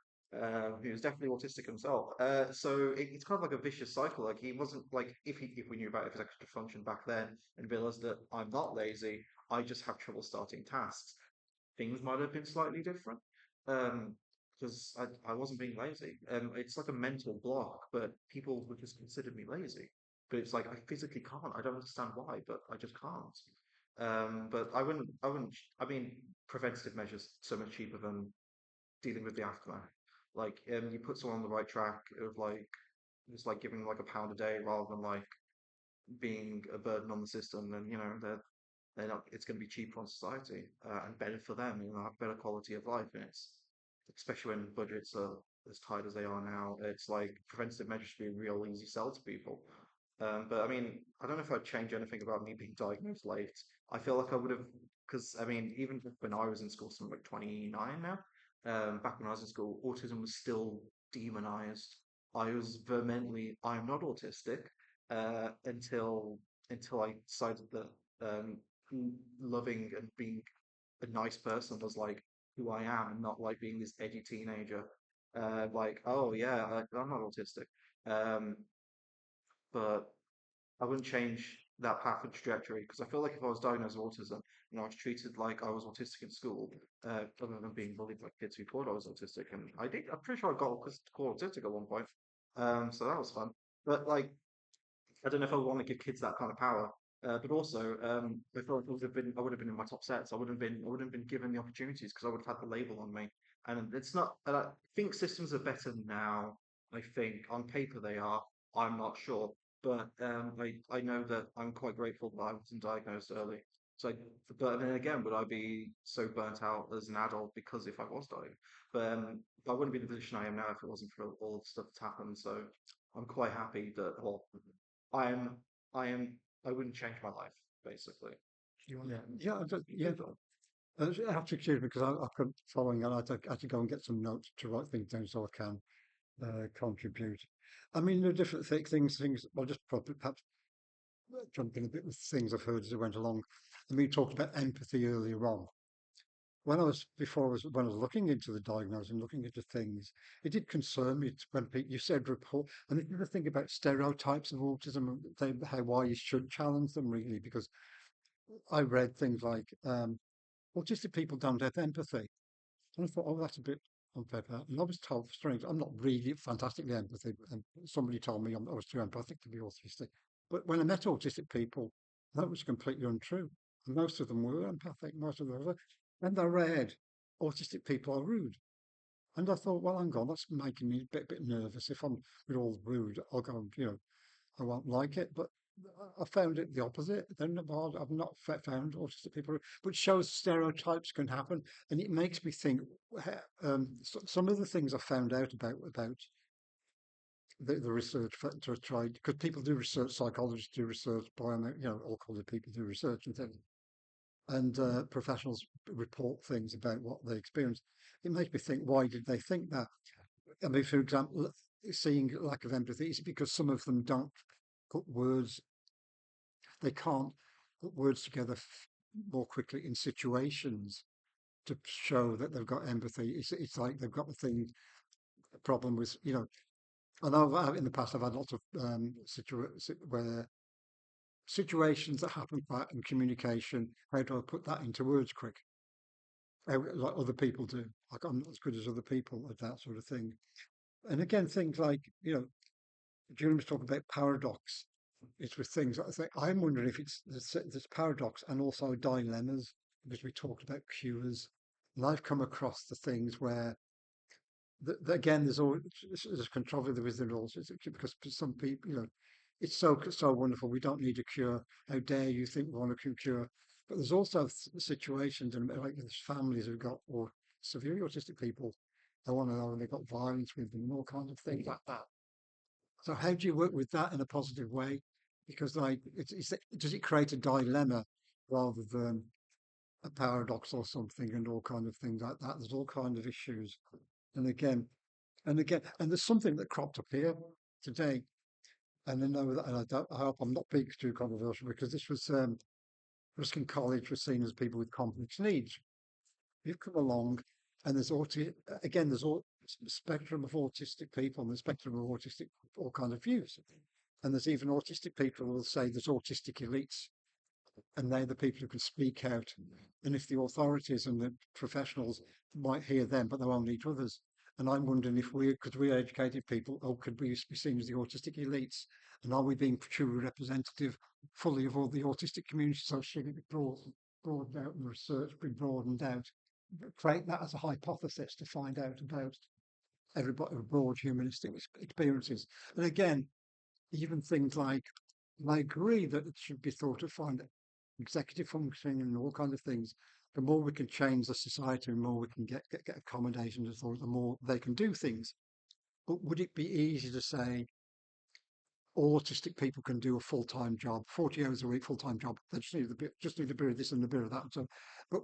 Who was definitely autistic himself. So it's kind of like a vicious cycle. Like he wasn't like if we knew about executive function back then and realized that I'm not lazy, I just have trouble starting tasks. Things might have been slightly different. Um, because I wasn't being lazy. It's like a mental block, but people would just consider me lazy. But it's like I physically can't. I don't understand why, but I just can't. But I mean, preventative measures so much cheaper than dealing with the aftermath. Like, you put someone on the right track of like just like giving them like £1 a day rather than like being a burden on the system. Then they're not. It's going to be cheaper on society and better for them. Have better quality of life, and it's especially when budgets are as tight as they are now. It's like preventative measures should be a real easy sell to people. But I mean, I don't know if I'd change anything about me being diagnosed late. I feel like I would have, because I mean, even when I was in school, so I'm like 29 now. Back when I was in school, autism was still demonized. I was vehemently, I'm not autistic, until I decided that loving and being a nice person was like who I am, and not like being this edgy teenager. Like, oh yeah, I'm not autistic. Um, but I wouldn't change that path and trajectory because I feel like if I was diagnosed with autism and I was treated like I was autistic in school, other than being bullied by kids who thought I was autistic, and I'm pretty sure I got called autistic at one point. So that was fun. But like, I don't know if I want to give kids that kind of power. But also, I feel like I would have been in my top sets. I wouldn't have been given the opportunities because I would have had the label on me. And it's not. And I think systems are better now. I think on paper they are. I'm not sure, but I know that I'm quite grateful that I wasn't diagnosed early. So, but then again, would I be so burnt out as an adult because if I was diagnosed? But I wouldn't be in the position I am now if it wasn't for all the stuff that's happened. So I'm quite happy that, well, I am, I am, I wouldn't change my life, basically. Yeah, yeah, yeah. I have to excuse me because I couldn't following, and I had to go and get some notes to write things down so I can contribute. I mean, there are different things. I'll just probably perhaps jump in a bit with things I've heard as I went along. I mean, you talked about empathy earlier on. When I was looking into the diagnosis and looking into things, it did concern me when people, you said report, and if you ever think about stereotypes of autism, and why you should challenge them really, because I read things like autistic people don't have empathy. And I thought, oh, that's a bit unfair. And I was told, strange, I'm not really fantastically empathic. And somebody told me I was too empathic to be autistic. But when I met autistic people, that was completely untrue. And most of them were empathic, most of them were. And I read, autistic people are rude. And I thought, well, hang on, that's making me a bit nervous. If I'm with all rude, I'll go, I won't like it. But I found it the opposite. Then I've not found autistic people, but shows stereotypes can happen, and it makes me think. Some of the things I found out about the research to try because people do research, psychologists do research, all kinds of people do research and things, and professionals report things about what they experience. It makes me think, why did they think that? I mean, for example, seeing lack of empathy is because some of them don't put words they can't put words together more quickly in situations to show that they've got empathy. It's like they've got the thing a problem with I know in the past I've had lots of where situations that happen in communication. How do I put that into words quick? Like other people do. Like I'm not as good as other people at that sort of thing. And again, things like Julian was talking about paradox. It's with things. I think I'm wondering if it's this paradox and also dilemmas because we talked about cures, and I've come across the things where again there's controversy within all because for some people it's so wonderful we don't need a cure. How dare you think we want a cure? But there's also situations and like there's families who've got or severely autistic people. They want to know when they've got violence with them and all kinds of things like that. So how do you work with that in a positive way? Because like, does it create a dilemma rather than a paradox or something, and all kind of things like that? There's all kind of issues, and again, and there's something that cropped up here today, and I know that, and I hope I'm not being too controversial because this was Ruskin College was seen as people with complex needs. You've come along, and there's all spectrum of autistic people and the spectrum of autistic all kinds of views. And there's even autistic people who will say there's autistic elites, and they're the people who can speak out. And if the authorities and the professionals might hear them, but they won't each others. And I'm wondering if because we're educated people, could we be seen as the autistic elites? And are we being truly representative fully of all the autistic community? So should it be broadened out and research be broadened out? Create that as a hypothesis to find out about everybody broad humanistic experiences. And again, even things like, and I agree that it should be thought of find executive functioning and all kinds of things. The more we can change the society, the more we can get accommodations, the more they can do things. But would it be easy to say all autistic people can do a full-time job, 40 hours a week, full-time job. They just need a bit of this and a bit of that. So, but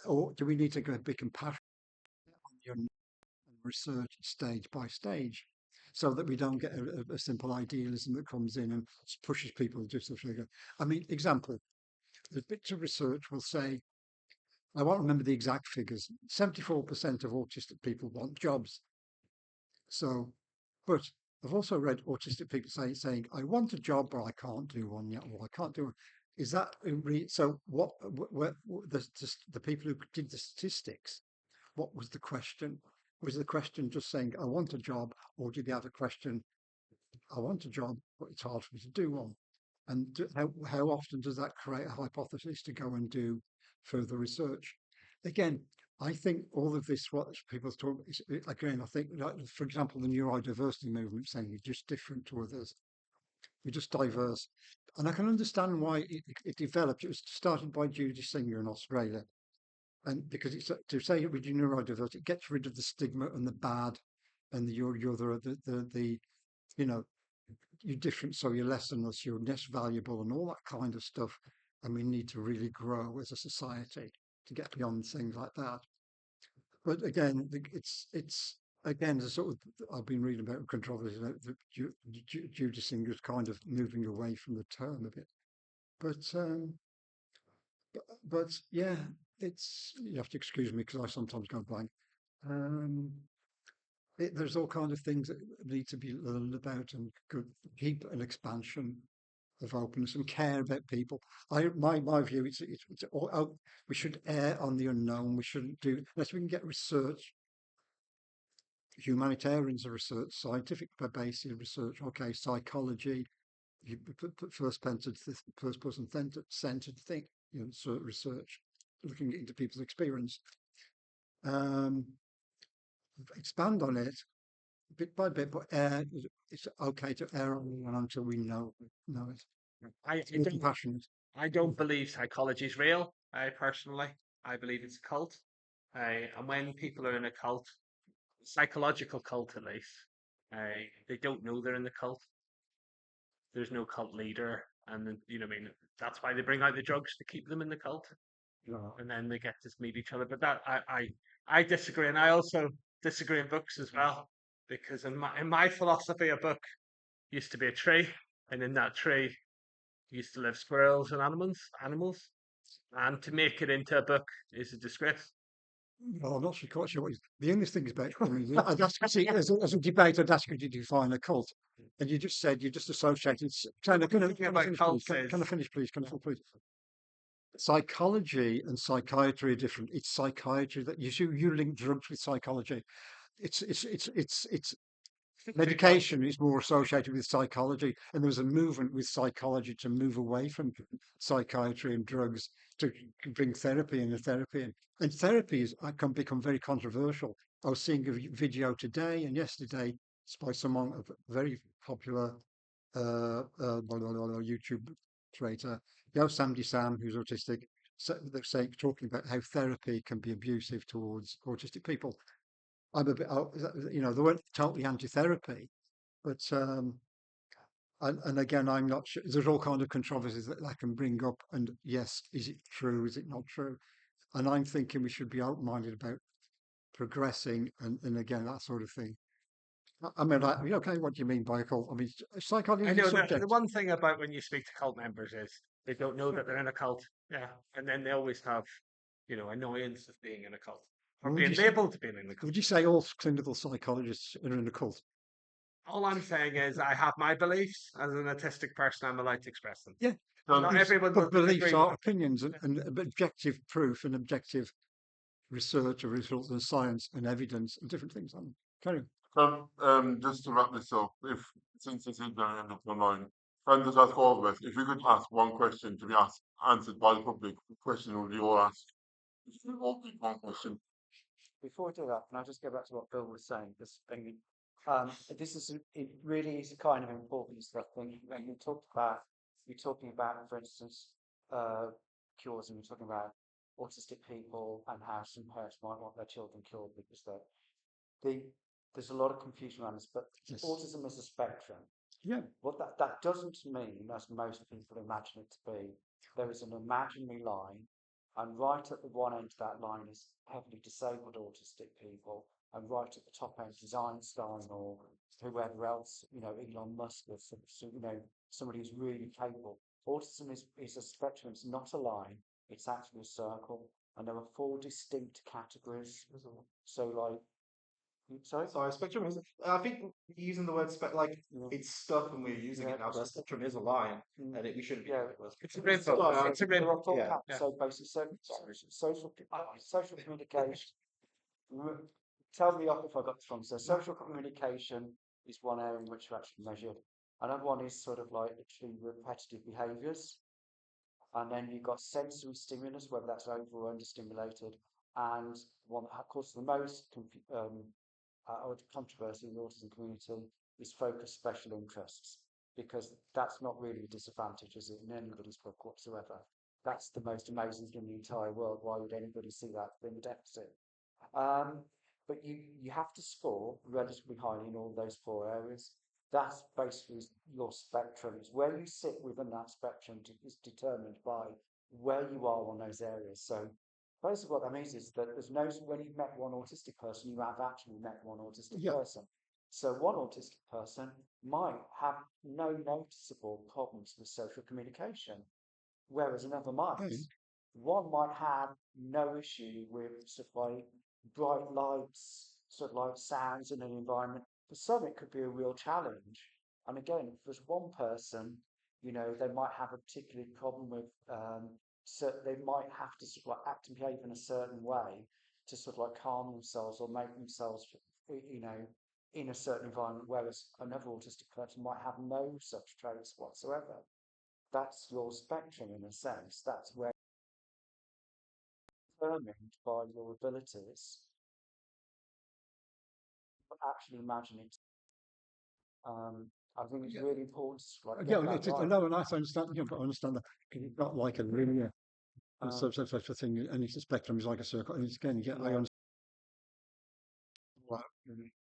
or do we need to go be compassionate on your research stage by stage, so that we don't get a simple idealism that comes in and pushes people to do stuff like that? I mean, example, the bits of research will say, I won't remember the exact figures, 74% of autistic people want jobs. So, but I've also read autistic people saying, I want a job, but I can't do one yet, or I can't do it. Is that so? The people who did the statistics, what was the question? Was the question just saying, I want a job, or did they have a question, I want a job, but it's hard for me to do one? And how often does that create a hypothesis to go and do further research? Again, I think all of this, what people talk, again, I think, like, for example, the neurodiversity movement saying you're just different to others, you're just diverse. And I can understand why it developed. It was started by Judy Singer in Australia. And because it's to say with neurodiversity, it gets rid of the stigma and the bad, and you're the you know, you're different, so you're less than us, you're less valuable, and all that kind of stuff. And we need to really grow as a society to get beyond things like that. But again, it's again the sort of, I've been reading about controversy that Judy Singer's kind of moving away from the term a bit. But yeah, it's, you have to excuse me because I sometimes go blank. Um, there's all kinds of things that need to be learned about, and could keep an expansion of openness and care about people. My view is it's all, we should err on the unknown. We shouldn't do unless we can get research. Humanitarians are research, scientific basis research. Okay, psychology. You put first person centered thing. Research, looking into people's experience. Um, expand on it bit by bit, but it's okay to err on one until we know it. I, I Be don't compassionate. I don't believe psychology is real. I personally, I believe it's a cult. And when people are in a cult, psychological cult at least, they don't know they're in the cult. There's no cult leader, and then, you know what I mean. That's why they bring out the drugs to keep them in the cult, No. and then they get to meet each other. But I disagree, and I also disagree in books as well, because in my philosophy, a book used to be a tree, and in that tree used to live squirrels and animals, and to make it into a book is a disgrace. Well, I'm not sure quite sure what the only thing is about. I mean, I'd ask, see, as a debate, I'd ask you to define a cult, and you just said you just associated. Can I About finish, please? cults Can I is finish, please? Can I finish, please? Psychology and psychiatry are different. It's psychiatry that you link drugs with psychology. It's medication is more associated with psychology, and there was a movement with psychology to move away from psychiatry and drugs to bring therapy and therapy in. And therapies can become very controversial. I was seeing a video today and yesterday. It's by someone, a very popular YouTube creator, Sandy Sam, who's autistic. So they're saying, talking about how therapy can be abusive towards autistic people. I'm a bit, they weren't totally anti-therapy, but and again, I'm not sure. There's all kind of controversies that I can bring up, and yes, is it true? Is it not true? And I'm thinking we should be open-minded about progressing, and again, that sort of thing. I mean, okay, what do you mean by a cult? I mean, psychology I is a know the subject. one thing about when you speak to cult members is they don't know that they're in a cult. Yeah, and then they always have, annoyance of being in a cult or Would being you say, labelled being in a cult. would you say all clinical psychologists are in a cult? All I'm saying is I have my beliefs as an autistic person. I'm allowed to express them. Yeah, Not everyone will but beliefs agree with are them. opinions, and objective proof and objective research or results and science and evidence and different things. Carry on. Just to wrap this up, if since this is going to end up online, can I just ask all of us if we could ask one question to be answered by the public, the question would be all asked. If we all pick one question. Before I do that, can I just go back to what Bill was saying? This thing, this is it really is kind of important stuff. When you're talking about, for instance, cures, and you're talking about autistic people and how some parents might want their children cured because there's a lot of confusion around this. But Yes. autism is a spectrum, Yeah. What that doesn't mean, as most people imagine it to be, there is an imaginary line, and right at the one end of that line is heavily disabled autistic people, and right at the top end is Einstein or whoever else, Elon Musk or somebody who's really capable. Autism is a spectrum, it's not a line, it's actually a circle, and there are four distinct categories. So, like, sorry? Sorry, spectrum is. I think using the word it's stuff and we're using it now. So spectrum is a line, and we shouldn't be. Yeah. It's a great thought. Well, It's a great. There are four yeah. So basically, social communication. Tell me off if I got this wrong. So social communication is one area in which you actually measured. Another one is sort of like actually repetitive behaviours. And then you've got sensory stimulus, whether that's over or understimulated. And one that causes the most controversy in the autism community is focused special interests, because that's not really a disadvantage, is it, in anybody's book whatsoever? That's the most amazing thing in the entire world. Why would anybody see that in the deficit? But you have to score relatively highly in all those four areas. That's basically your spectrum. It's where you sit within that spectrum is determined by where you are on those areas. So basically what that means is that when you've met one autistic person, you have actually met one autistic person. So one autistic person might have no noticeable problems with social communication, whereas another might. One might have no issue with sort of like bright lights, sort of like sounds in an environment. For some, it could be a real challenge. And again, if there's one person, they might have a particular problem with, so they might have to sort of like act and behave in a certain way to sort of like calm themselves or make themselves, in a certain environment, whereas another autistic person might have no such traits whatsoever. That's your spectrum in a sense. That's where determined by your abilities. But actually imagine it. I think it's really important to like get that right. No, and I understand. But I understand that it's not like a linear such a thing, and it's a spectrum is like a circle. And it's again, I understand.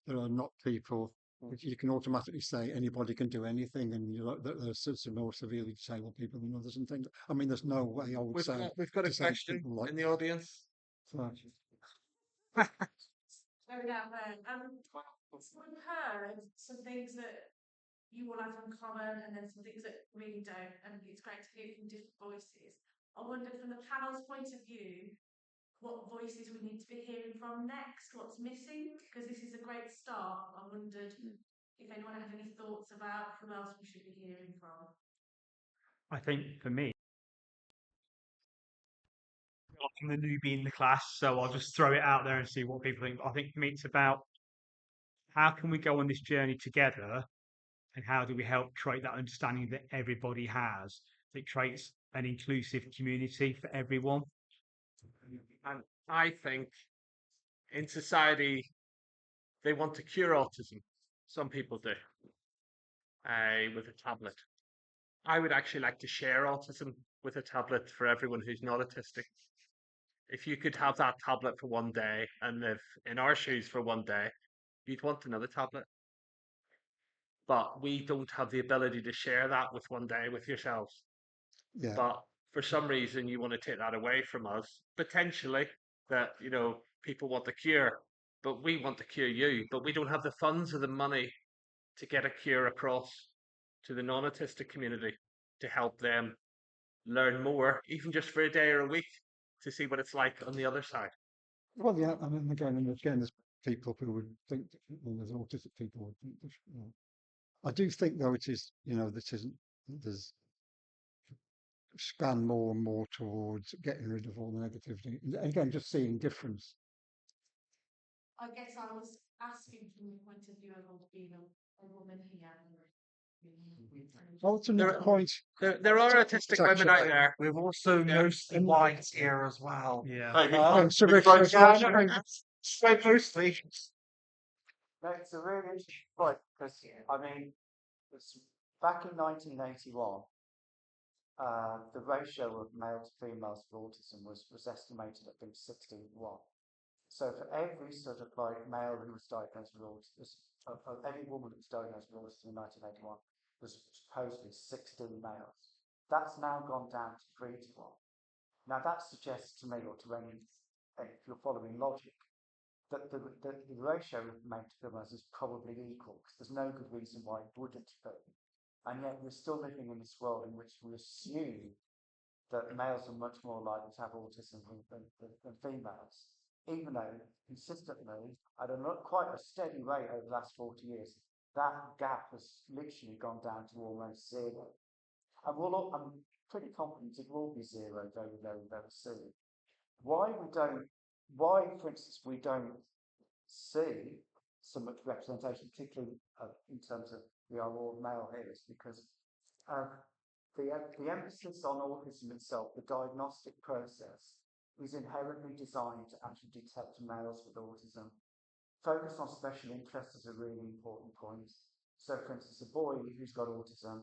There are not people. You can automatically say anybody can do anything, and there's some more severely disabled people than others and things. I mean, there's no way I would say We've got a question in the audience. Very down there. So I've heard some things that you all have in common, and then some things that really don't. And it's great to hear from different voices. I wonder, from the panel's point of view, what voices we need to be hearing from next, what's missing, because this is a great start. I wondered if anyone had any thoughts about who else we should be hearing from. I think for me, I'm the newbie in the class, so I'll just throw it out there and see what people think. I think for me, it's about how can we go on this journey together, and how do we help create that understanding that everybody has, that creates an inclusive community for everyone. And I think in society, they want to cure autism. Some people do, with a tablet. I would actually like to share autism with a tablet for everyone who's not autistic. If you could have that tablet for one day and live in our shoes for one day, you'd want another tablet. But we don't have the ability to share that with one day with yourselves. Yeah. But for some reason, you want to take that away from us, potentially, that, people want the cure, but we want to cure you, but we don't have the funds or the money to get a cure across to the non-autistic community to help them learn more, even just for a day or a week, to see what it's like on the other side. Well, yeah, I mean, again, there's people who would think differently. There's autistic people who would think differently. I do think, though, there's span more and more towards getting rid of all the negativity. And again, just seeing difference. I guess I was asking from the point of view of being a woman here. Oh, to another point. There are autistic women out there. We've also mostly white here as well. Hey, Straight mostly. No, it's a really interesting point, because back in 1981, the ratio of male to females for autism was estimated at being 6:1. So for every sort of like male who was diagnosed with autism, every woman who was diagnosed with autism in 1981, was supposedly 16 males. That's now gone down to 3 to 1. Now that suggests to me, or to any, if you're following logic, that the ratio of male to females is probably equal, because there's no good reason why it wouldn't be. And yet we're still living in this world in which we assume that males are much more likely to have autism than females, even though consistently, at quite a steady rate over the last 40 years, that gap has literally gone down to almost zero. And I'm pretty confident it will be zero very, very, very soon. Why, for instance, we don't see so much representation, particularly in terms of we are all male here, is because uh, the emphasis on autism itself, the diagnostic process, is inherently designed to actually detect males with autism. Focus on special interests is a really important point. So, for instance, a boy who's got autism,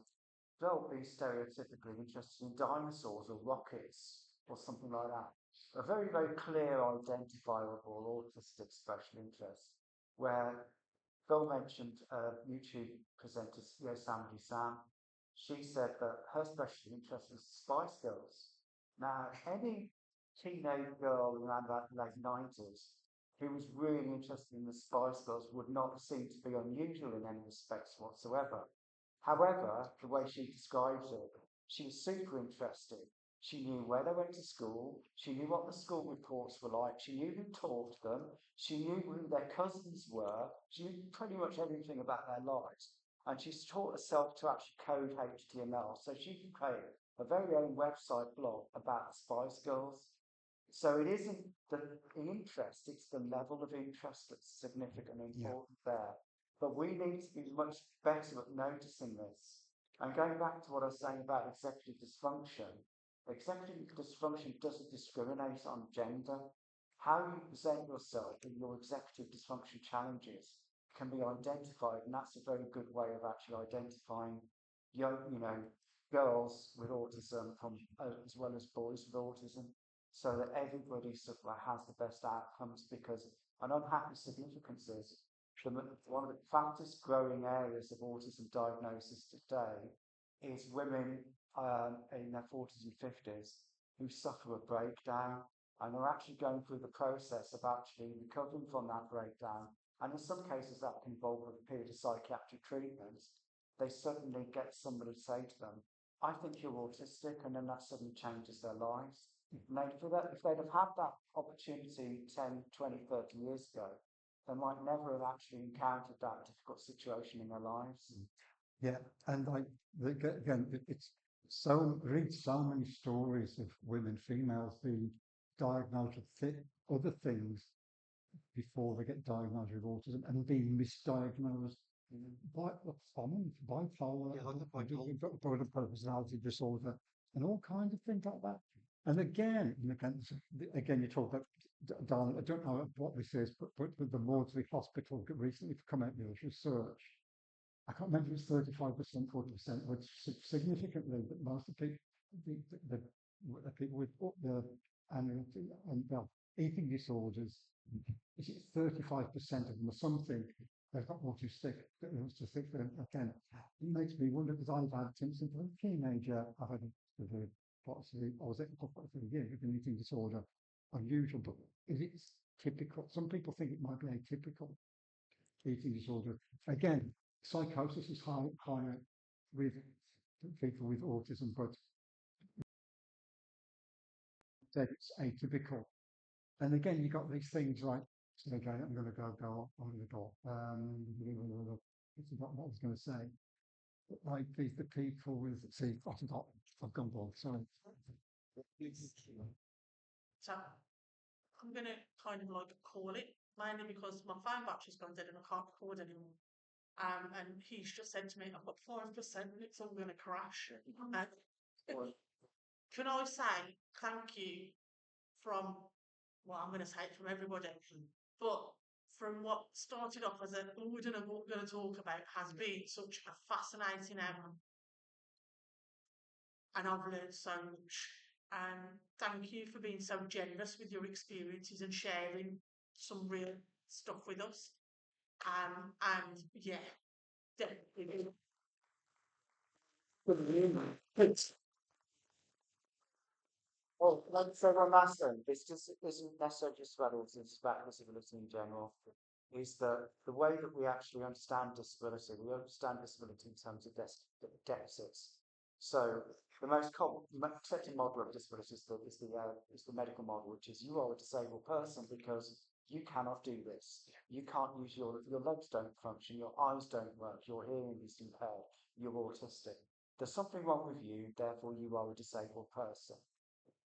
they'll be stereotypically interested in dinosaurs or rockets or something like that. A very, very clear, identifiable autistic special interest, where Phil mentioned YouTube presenter Sandy Sam. She said that her special interest was Spice Girls. Now, any teenage girl around that late 90s who was really interested in the Spice Girls would not seem to be unusual in any respects whatsoever. However, the way she describes it, she was super interested. She knew where they went to school. She knew what the school reports were like. She knew who taught them. She knew who their cousins were. She knew pretty much everything about their lives. And she's taught herself to actually code HTML. So she can create a very own website blog about the Spice Girls. So it isn't the interest, it's the level of interest that's significant and important there. But we need to be much better at noticing this. And going back to what I was saying about executive dysfunction doesn't discriminate on gender. How you present yourself in your executive dysfunction challenges can be identified, and that's a very good way of actually identifying young, girls with autism from as well as boys with autism, so that everybody sort of has the best outcomes. Because an unhappy significance is one of the fastest growing areas of autism diagnosis today is women in their 40s and 50s who suffer a breakdown and are actually going through the process of actually recovering from that breakdown. And in some cases, that can involve a period of psychiatric treatment. They suddenly get somebody to say to them, I think you're autistic, and then that suddenly changes their lives. And if they'd have had that opportunity 10, 20, 30 years ago, they might never have actually encountered that difficult situation in their lives. Yeah, and again, it's read so many stories of women, females being diagnosed with other things before they get diagnosed with autism and being misdiagnosed by bipolar, borderline personality disorder, and all kinds of things like that. And again, you talk about, Darling, I don't know what this is, but the Maudsley Hospital recently come out with research. I can't remember if it's 35%, 40%, which significantly, but most of the people with eating disorders, 35% of them or something, they've got autistic. Again, it makes me wonder, because I've had, since I was a teenager, I've had I was at for a year with an eating disorder, unusual, but is it typical? Some people think it might be atypical eating disorder. Again, psychosis is higher with people with autism, but it's atypical. And again, you got these things like, okay, I'm going to go. I forgot what I was going to say. But like the people with, I've gone bald, sorry. So I'm going to kind of like call it, mainly because my phone battery's gone dead and I can't record anymore. And he's just said to me, I've got 5% and it's all going to crash. Can I say thank you from, well, I'm going to say it from everybody, but from what started off as an we don't know what we're going to talk about has been such a fascinating hour. And I've learned so much. And thank you for being so generous with your experiences and sharing some real stuff with us. And yeah, definitely. Well, like so my master, this just isn't necessarily just about autism, it's about disability in general. Is that the way that we actually understand disability? We understand disability in terms of deficits. So the most common accepted model of disability is the medical model, which is you are a disabled person because you cannot do this. You can't use your legs don't function, your eyes don't work, your hearing is impaired, you're autistic. There's something wrong with you, therefore you are a disabled person.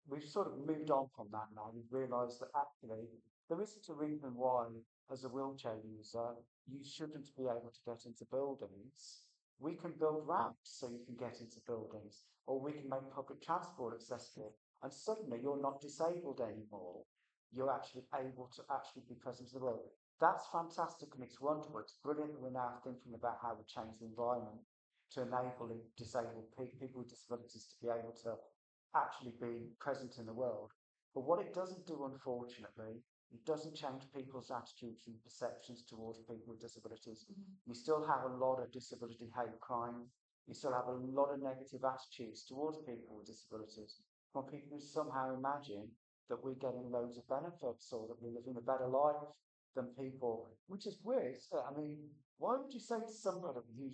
We've sort of moved on from that now. We've realised that actually there isn't a reason why, as a wheelchair user, you shouldn't be able to get into buildings. We can build ramps so you can get into buildings, or we can make public transport accessible, and suddenly you're not disabled anymore. You're actually able to actually be present in the world. That's fantastic and it's wonderful. It's brilliant that we're now thinking about how we change the environment to enable disabled people with disabilities to be able to actually be present in the world. But what it doesn't do, unfortunately, it doesn't change people's attitudes and perceptions towards people with disabilities. We still have a lot of disability hate crime. We still have a lot of negative attitudes towards people with disabilities from people who somehow imagine that we're getting loads of benefits or that we're living a better life than people, which is weird. I mean, why would you say to somebody who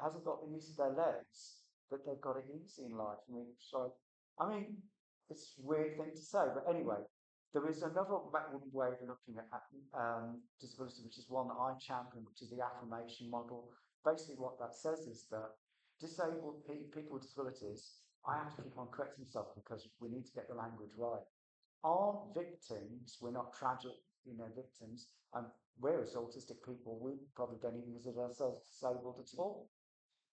hasn't got the use of their legs that they've got it easy in life? I mean, it's a weird thing to say, but anyway, there is another way of looking at disability, which is one that I champion, which is the affirmation model. Basically, what that says is that disabled people with disabilities, I have to keep on correcting myself because we need to get the language right, aren't victims. We're not tragic, victims. And we're as autistic people, we probably don't even consider ourselves disabled at all.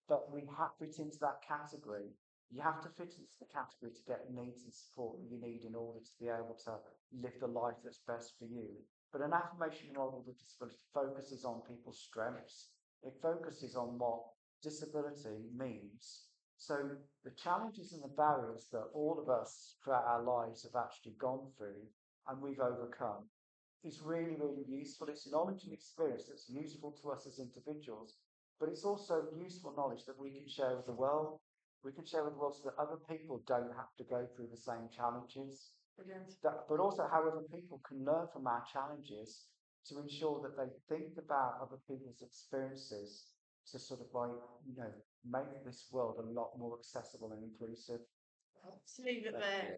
But we have fit into that category. You have to fit into the category to get the needs and support that you need in order to be able to live the life that's best for you. But an affirmation model with disability focuses on people's strengths. It focuses on what disability means. So the challenges and the barriers that all of us throughout our lives have actually gone through and we've overcome is really, really useful. It's knowledge and experience that's useful to us as individuals, but it's also useful knowledge that we can share with the world. We can share with the world so that other people don't have to go through the same challenges. But also how other people can learn from our challenges to ensure that they think about other people's experiences to sort of make this world a lot more accessible and inclusive. To leave it there.